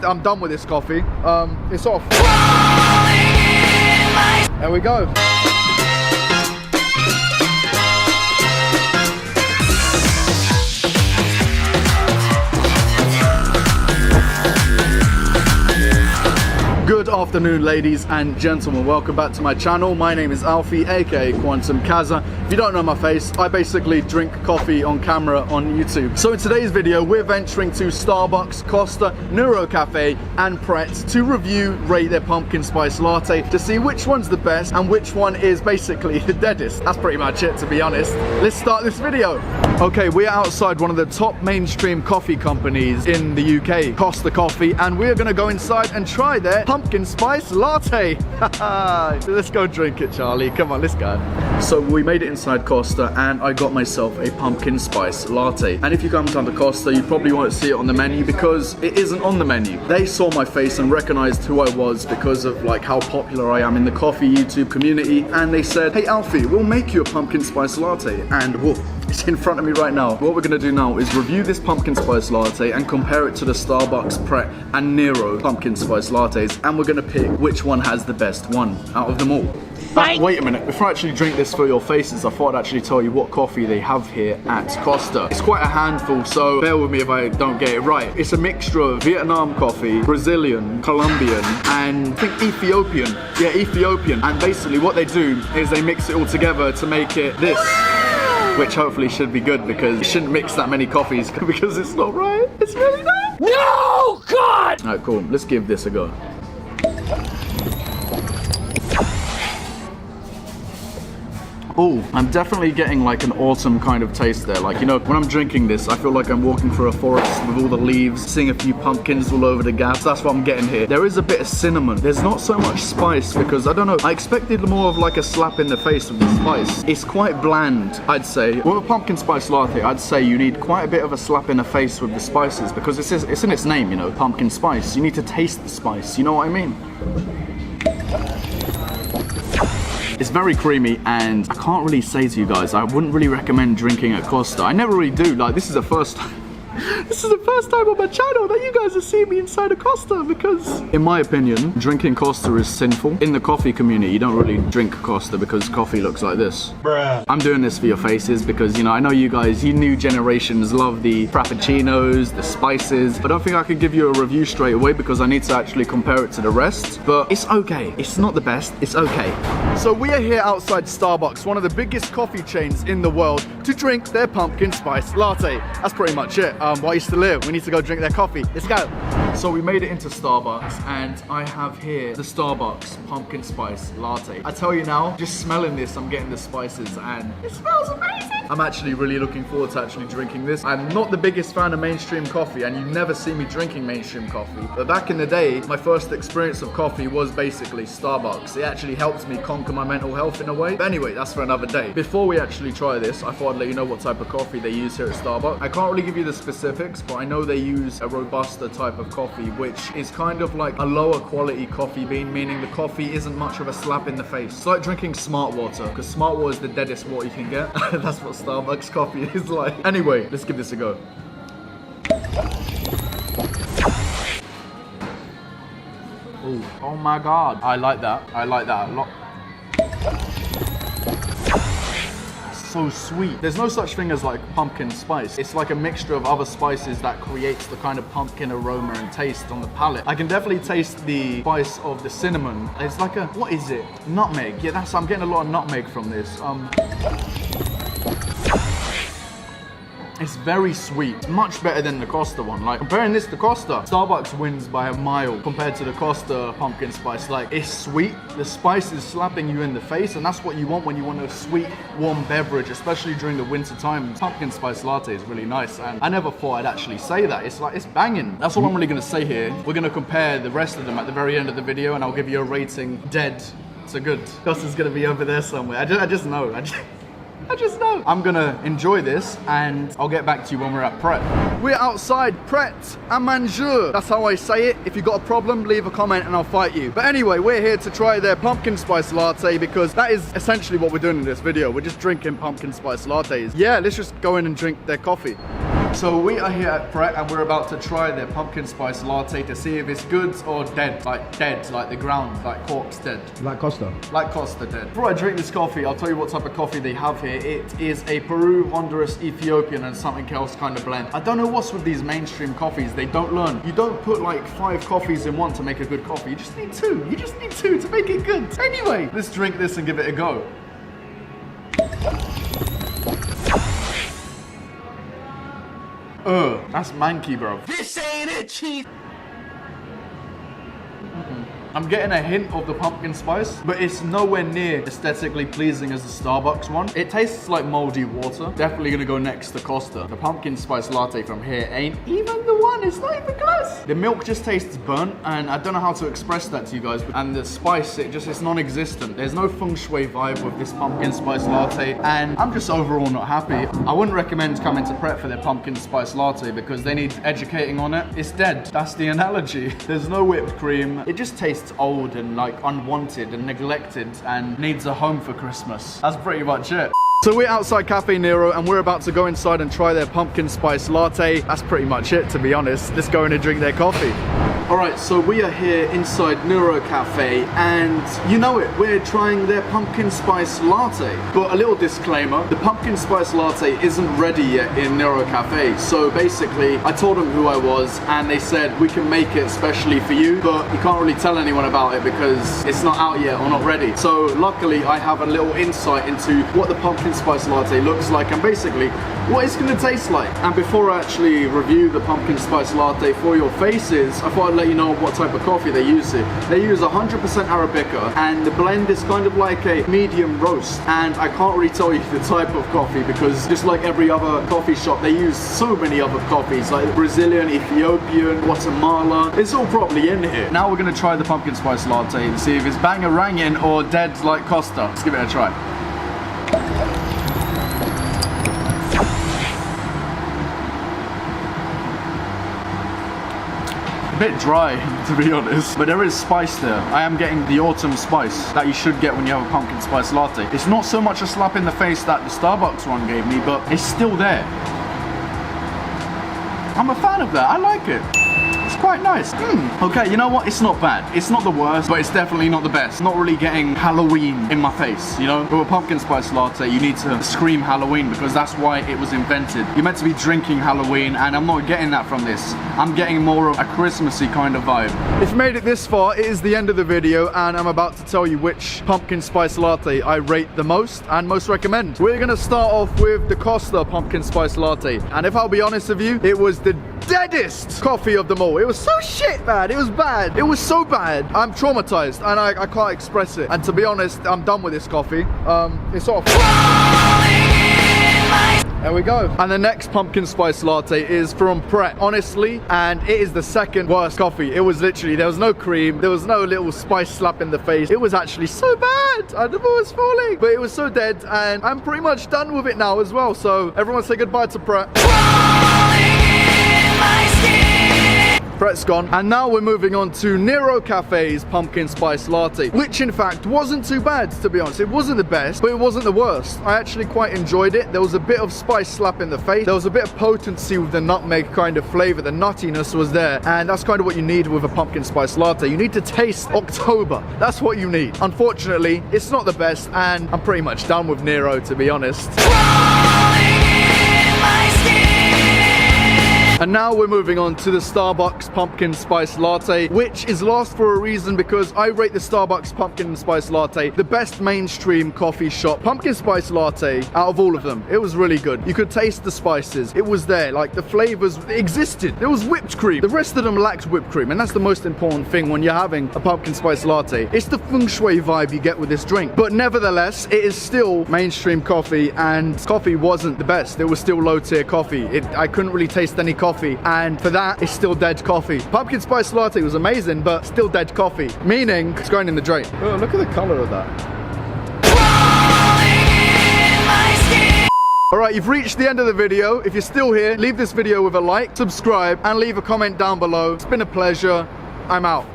I'm done with this coffee. It's off. There we go. Good afternoon, ladies and gentlemen. Welcome back to my channel. My name is Alfie, aka QuantumCaza. If you don't know my face, I basically drink coffee on camera on YouTube. So in today's video, we're venturing to Starbucks, Costa, Nero Cafe, and Pret to review, rate their pumpkin spice latte to see which one's the best and which one is basically the deadest. That's pretty much it, to be honest. Let's start this video. Okay, we're outside one of the top mainstream coffee companies in the UK, Costa Coffee, and we're gonna go inside and try their pumpkin spice latte. Let's go drink it, Charlie. Come on, let's go. So we made it inside Costa and I got myself a pumpkin spice latte. And if you come down to Costa, you probably won't see it on the menu because it isn't on the menu. They saw my face and recognized who I was because of like how popular I am in the coffee YouTube community. And they said, hey Alfie, we'll make you a pumpkin spice latte. And whoa, it's in front of me right now. What we're gonna do now is review this pumpkin spice latte and compare it to the Starbucks, Pret, and Nero pumpkin spice lattes. And we're gonna pick which one has the best one out of them all. Wait a minute, before I actually drink this for your faces, I thought I'd actually tell you what coffee they have here at Costa. It's quite a handful, so bear with me if I don't get it right. It's a mixture of Vietnam coffee, Brazilian, Colombian, and I think Ethiopian. Yeah, Ethiopian. And basically what they do is they mix it all together to make it this. Which hopefully should be good because you shouldn't mix that many coffees because it's not right. It's really not. No, God! Alright, cool. Let's give this a go. Oh, I'm definitely getting like an autumn kind of taste there. Like, you know, when I'm drinking this, I feel like I'm walking through a forest with all the leaves, seeing a few pumpkins all over the gas. That's what I'm getting here. There is a bit of cinnamon. There's not so much spice because, I don't know, I expected more of like a slap in the face with the spice. It's quite bland, I'd say. With a pumpkin spice latte, I'd say you need quite a bit of a slap in the face with the spices because it's in its name, you know, pumpkin spice. You need to taste the spice, you know what I mean? It's very creamy and I can't really say to you guys, I wouldn't really recommend drinking at Costa. I never really do, like this is the first time. This is the first time on my channel that you guys are seeing me inside a Costa because, in my opinion, drinking Costa is sinful. In the coffee community, you don't really drink Costa because coffee looks like this. Bruh. I'm doing this for your faces because, you know, I know you guys, you new generations love the frappuccinos, the spices, but I don't think I could give you a review straight away because I need to actually compare it to the rest. But it's okay. It's not the best. It's okay. So we are here outside Starbucks, one of the biggest coffee chains in the world, to drink their pumpkin spice latte. That's pretty much it. Why are you still here? We need to go drink their coffee. Let's go. So we made it into Starbucks and I have here the Starbucks pumpkin spice latte. I tell you now, just smelling this, I'm getting the spices and it smells amazing. I'm actually really looking forward to actually drinking this. I'm not the biggest fan of mainstream coffee and you never see me drinking mainstream coffee. But back in the day, my first experience of coffee was basically Starbucks. It actually helped me conquer my mental health in a way. But anyway, that's for another day. Before we actually try this, I thought I'd let you know what type of coffee they use here at Starbucks. I can't really give you the specifics, but I know they use a Robusta type of coffee, which is kind of like a lower quality coffee bean, meaning the coffee isn't much of a slap in the face. It's like drinking smart water, because smart water is the deadest water you can get. That's what Starbucks coffee is like. Anyway, let's give this a go. Ooh. Oh my God. I like that. I like that a lot. So sweet. There's no such thing as like pumpkin spice. It's like a mixture of other spices that creates the kind of pumpkin aroma and taste on the palate. I can definitely taste the spice of the cinnamon. It's like a, what is it? Nutmeg. Yeah, I'm getting a lot of nutmeg from this. It's very sweet, much better than the Costa one. Like, comparing this to Costa, Starbucks wins by a mile compared to the Costa pumpkin spice. Like, it's sweet, the spice is slapping you in the face, and that's what you want when you want a sweet, warm beverage, especially during the winter time. Pumpkin spice latte is really nice, and I never thought I'd actually say that. It's like, it's banging. That's all I'm really gonna say here. We're gonna compare the rest of them at the very end of the video, and I'll give you a rating dead to good. Costa's gonna be over there somewhere. I just know. I just know. I'm gonna enjoy this and I'll get back to you when we're at Pret. We're outside Pret and Manger. That's how I say it. If you've got a problem, leave a comment and I'll fight you. But anyway, we're here to try their pumpkin spice latte because that is essentially what we're doing in this video. We're just drinking pumpkin spice lattes. Yeah, let's just go in and drink their coffee. So we are here at Pret and we're about to try their pumpkin spice latte to see if it's good or dead, like the ground, like corpse dead. Like Costa? Like Costa dead. Before I drink this coffee, I'll tell you what type of coffee they have here. It is a Peru, Honduras, Ethiopian and something else kind of blend. I don't know what's with these mainstream coffees. They don't learn. You don't put like 5 coffees in one to make a good coffee. You just need 2. You just need 2 to make it good. Anyway, let's drink this and give it a go. That's manky, bro. This ain't a cheese. I'm getting a hint of the pumpkin spice, but it's nowhere near aesthetically pleasing as the Starbucks one. It tastes like moldy water. Definitely gonna go next to Costa. The pumpkin spice latte from here ain't even the one. It's not even close. The milk just tastes burnt, and I don't know how to express that to you guys. And the spice, it's non-existent. There's no feng shui vibe with this pumpkin spice latte, and I'm just overall not happy. I wouldn't recommend coming to Pret for their pumpkin spice latte because they need educating on it. It's dead. That's the analogy. There's no whipped cream. It just tastes old and like unwanted and neglected and needs a home for Christmas. That's pretty much it. So we're outside Cafe Nero and we're about to go inside and try their pumpkin spice latte. That's pretty much it, to be honest. Let's go in and drink their coffee. Alright, so we are here inside Nero Cafe and you know it, we're trying their pumpkin spice latte. But a little disclaimer, the pumpkin spice latte isn't ready yet in Nero Cafe. So basically, I told them who I was and they said we can make it specially for you, but you can't really tell anyone about it because it's not out yet or not ready. So luckily, I have a little insight into what the pumpkin spice latte looks like and basically what it's going to taste like. And before I actually review the pumpkin spice latte for your faces, I thought I'd let you know what type of coffee they use here. They use 100% Arabica and the blend is kind of like a medium roast, and I can't really tell you the type of coffee because just like every other coffee shop, they use so many other coffees like Brazilian, Ethiopian, Guatemala. It's all properly in here. Now we're going to try the pumpkin spice latte and see if it's bang-a-rangin' or dead like Costa. Let's give it a try. A bit dry, to be honest, but there is spice there. I am getting the autumn spice that you should get when you have a pumpkin spice latte. It's not so much a slap in the face that the Starbucks one gave me, but it's still there. I'm a fan of that. I like it. It's quite nice. Okay, you know what? It's not bad. It's not the worst, but it's definitely not the best. Not really getting Halloween in my face, you know? With a pumpkin spice latte, you need to scream Halloween because that's why it was invented. You're meant to be drinking Halloween, and I'm not getting that from this. I'm getting more of a Christmassy kind of vibe. If you made it this far, it is the end of the video, and I'm about to tell you which pumpkin spice latte I rate the most and most recommend. We're gonna start off with the Costa pumpkin spice latte. And if I'll be honest with you, it was the deadest coffee of them all. It was so shit bad. It was bad. It was so bad. I'm traumatized and I can't express it. And to be honest, I'm done with this coffee. It's off. There we go. And the next pumpkin spice latte is from Pret, honestly, and it is the second worst coffee. It was literally, there was no cream, there was no little spice slap in the face. It was actually so bad. I never was falling, but it was so dead, and I'm pretty much done with it now as well. So everyone say goodbye to Pret. Pret's gone. And now we're moving on to Nero Cafe's pumpkin spice latte, which in fact wasn't too bad, to be honest. It wasn't the best, but it wasn't the worst. I actually quite enjoyed it. There was a bit of spice slap in the face. There was a bit of potency with the nutmeg kind of flavor. The nuttiness was there, and that's kind of what you need with a pumpkin spice latte. You need to taste October. That's what you need. Unfortunately, it's not the best, and I'm pretty much done with Nero, to be honest. And now we're moving on to the Starbucks pumpkin spice latte, which is last for a reason because I rate the Starbucks pumpkin spice latte the best mainstream coffee shop pumpkin spice latte out of all of them. It was really good. You could taste the spices. It was there, like the flavors existed. There was whipped cream. The rest of them lacked whipped cream, and that's the most important thing when you're having a pumpkin spice latte. It's the feng shui vibe you get with this drink. But nevertheless, it is still mainstream coffee, and coffee wasn't the best. It was still low tier coffee. I couldn't really taste any coffee, and for that, it's still dead coffee. Pumpkin spice latte was amazing, but still dead coffee, meaning it's going in the drain. Oh, look at the color of that. Alright, you've reached the end of the video. If you're still here, leave this video with a like, subscribe, and leave a comment down below. It's been a pleasure. I'm out.